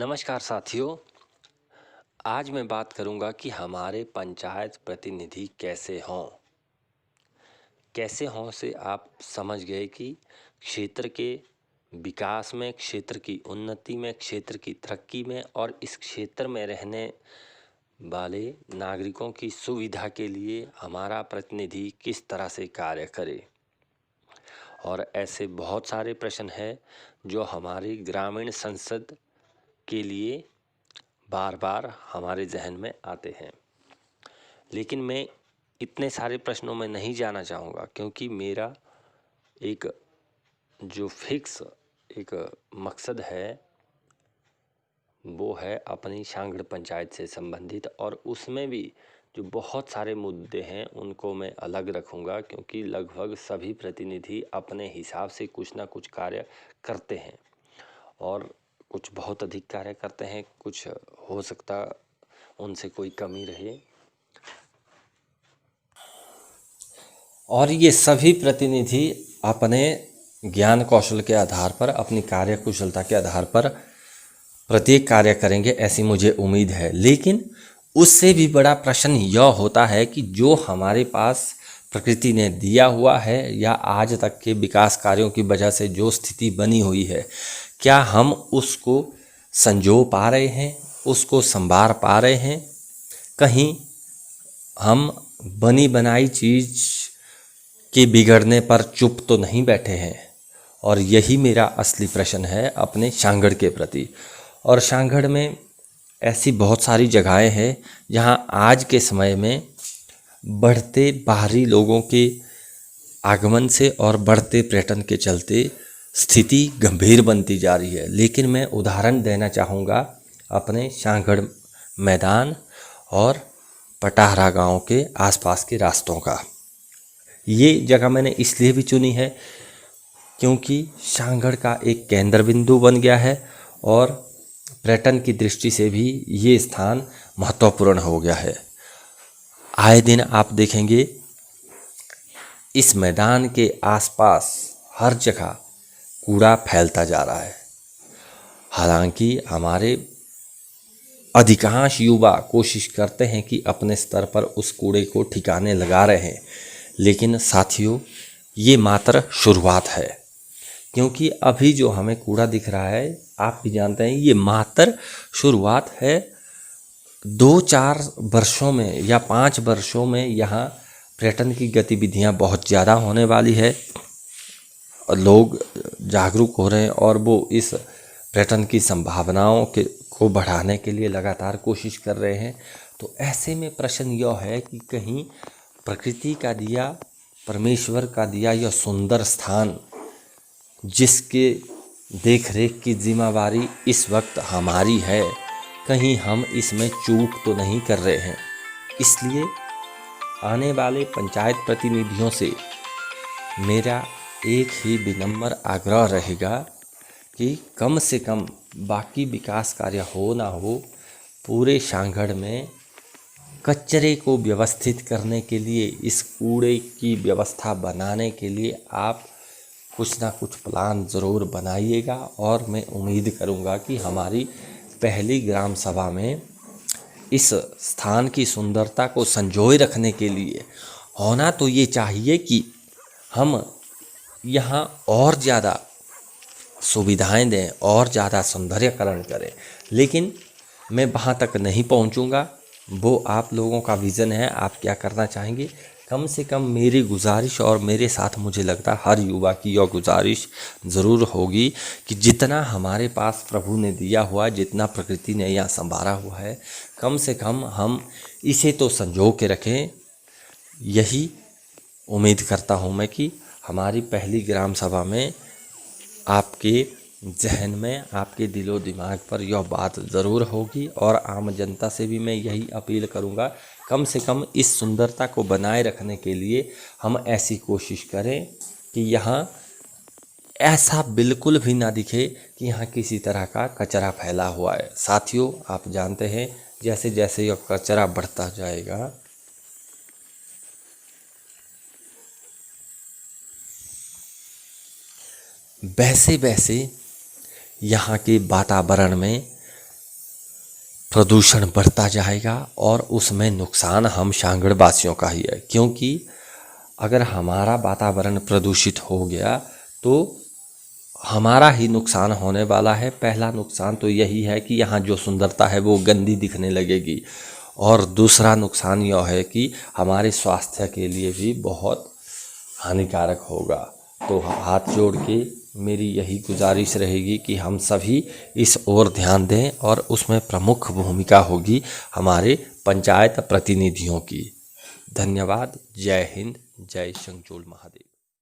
नमस्कार साथियों। आज मैं बात करूंगा कि हमारे पंचायत प्रतिनिधि कैसे हों से आप समझ गए कि क्षेत्र के विकास में, क्षेत्र की उन्नति में, क्षेत्र की तरक्की में और इस क्षेत्र में रहने वाले नागरिकों की सुविधा के लिए हमारा प्रतिनिधि किस तरह से कार्य करे। और ऐसे बहुत सारे प्रश्न हैं जो हमारी ग्रामीण संसद के लिए बार बार हमारे जहन में आते हैं, लेकिन मैं इतने सारे प्रश्नों में नहीं जाना चाहूँगा, क्योंकि मेरा एक जो फिक्स एक मकसद है वो है अपनी सांगड़ पंचायत से संबंधित, और उसमें भी जो बहुत सारे मुद्दे हैं उनको मैं अलग रखूँगा, क्योंकि लगभग सभी प्रतिनिधि अपने हिसाब से कुछ ना कुछ कार्य करते हैं और कुछ बहुत अधिक कार्य करते हैं, कुछ हो सकता उनसे कोई कमी रहे। और ये सभी प्रतिनिधि अपने ज्ञान कौशल के आधार पर, अपनी कार्य कुशलता के आधार पर प्रत्येक कार्य करेंगे, ऐसी मुझे उम्मीद है। लेकिन उससे भी बड़ा प्रश्न यह होता है कि जो हमारे पास प्रकृति ने दिया हुआ है या आज तक के विकास कार्यों की वजह से जो स्थिति बनी हुई है, क्या हम उसको संजो पा रहे हैं, उसको संभार पा रहे हैं? कहीं हम बनी बनाई चीज़ के बिगड़ने पर चुप तो नहीं बैठे हैं? और यही मेरा असली प्रश्न है अपने सांगड़ के प्रति। और सांगड़ में ऐसी बहुत सारी जगहें हैं जहां आज के समय में बढ़ते बाहरी लोगों के आगमन से और बढ़ते पर्यटन के चलते स्थिति गंभीर बनती जा रही है। लेकिन मैं उदाहरण देना चाहूँगा अपने सांगड़ मैदान और पटाहरा गांव के आसपास के रास्तों का। ये जगह मैंने इसलिए भी चुनी है क्योंकि सांगड़ का एक केंद्र बिंदु बन गया है और पर्यटन की दृष्टि से भी ये स्थान महत्वपूर्ण हो गया है। आए दिन आप देखेंगे इस मैदान के आसपास हर जगह कूड़ा फैलता जा रहा है। हालांकि हमारे अधिकांश युवा कोशिश करते हैं कि अपने स्तर पर उस कूड़े को ठिकाने लगा रहे हैं, लेकिन साथियों ये मात्र शुरुआत है, क्योंकि अभी जो हमें कूड़ा दिख रहा है आप भी जानते हैं ये मात्र शुरुआत है। 2-4 वर्षों में या 5 वर्षों में यहाँ पर्यटन की गतिविधियाँ बहुत ज़्यादा होने वाली है और लोग जागरूक हो रहे हैं और वो इस पर्यटन की संभावनाओं को बढ़ाने के लिए लगातार कोशिश कर रहे हैं। तो ऐसे में प्रश्न यह है कि कहीं प्रकृति का दिया, परमेश्वर का दिया यह सुंदर स्थान, जिसके देख रेख की जिम्मेवारी इस वक्त हमारी है, कहीं हम इसमें चूक तो नहीं कर रहे हैं। इसलिए आने वाले पंचायत प्रतिनिधियों से मेरा एक ही विनम्र आग्रह रहेगा कि कम से कम बाकी विकास कार्य हो ना हो, पूरे सांगड़ में कचरे को व्यवस्थित करने के लिए, इस कूड़े की व्यवस्था बनाने के लिए आप कुछ ना कुछ प्लान ज़रूर बनाइएगा। और मैं उम्मीद करूंगा कि हमारी पहली ग्राम सभा में इस स्थान की सुंदरता को संजोए रखने के लिए होना तो ये चाहिए कि हम यहाँ और ज़्यादा सुविधाएं दें और ज़्यादा सौंदर्यकरण करें। लेकिन मैं वहाँ तक नहीं पहुँचूँगा, वो आप लोगों का विज़न है, आप क्या करना चाहेंगे। कम से कम मेरी गुजारिश, और मेरे साथ मुझे लगता है हर युवा की यह गुजारिश ज़रूर होगी कि जितना हमारे पास प्रभु ने दिया हुआ, जितना प्रकृति ने यहाँ संभाला हुआ है, कम से कम हम इसे तो संजो के रखें। यही उम्मीद करता हूँ मैं कि हमारी पहली ग्राम सभा में आपके जहन में, आपके दिलो दिमाग पर यह बात ज़रूर होगी। और आम जनता से भी मैं यही अपील करूँगा, कम से कम इस सुंदरता को बनाए रखने के लिए हम ऐसी कोशिश करें कि यहाँ ऐसा बिल्कुल भी ना दिखे कि यहाँ किसी तरह का कचरा फैला हुआ है। साथियों आप जानते हैं जैसे जैसे यह कचरा बढ़ता जाएगा, वैसे वैसे यहाँ के वातावरण में प्रदूषण बढ़ता जाएगा और उसमें नुकसान हम शांगड़ वासियों का ही है, क्योंकि अगर हमारा वातावरण प्रदूषित हो गया तो हमारा ही नुकसान होने वाला है। पहला नुकसान तो यही है कि यहाँ जो सुंदरता है वो गंदी दिखने लगेगी, और दूसरा नुकसान यह है कि हमारे स्वास्थ्य के लिए भी बहुत हानिकारक होगा। तो हाथ जोड़ के मेरी यही गुजारिश रहेगी कि हम सभी इस ओर ध्यान दें, और उसमें प्रमुख भूमिका होगी हमारे पंचायत प्रतिनिधियों की। धन्यवाद। जय हिंद, जय शंखचूड़ महादेव।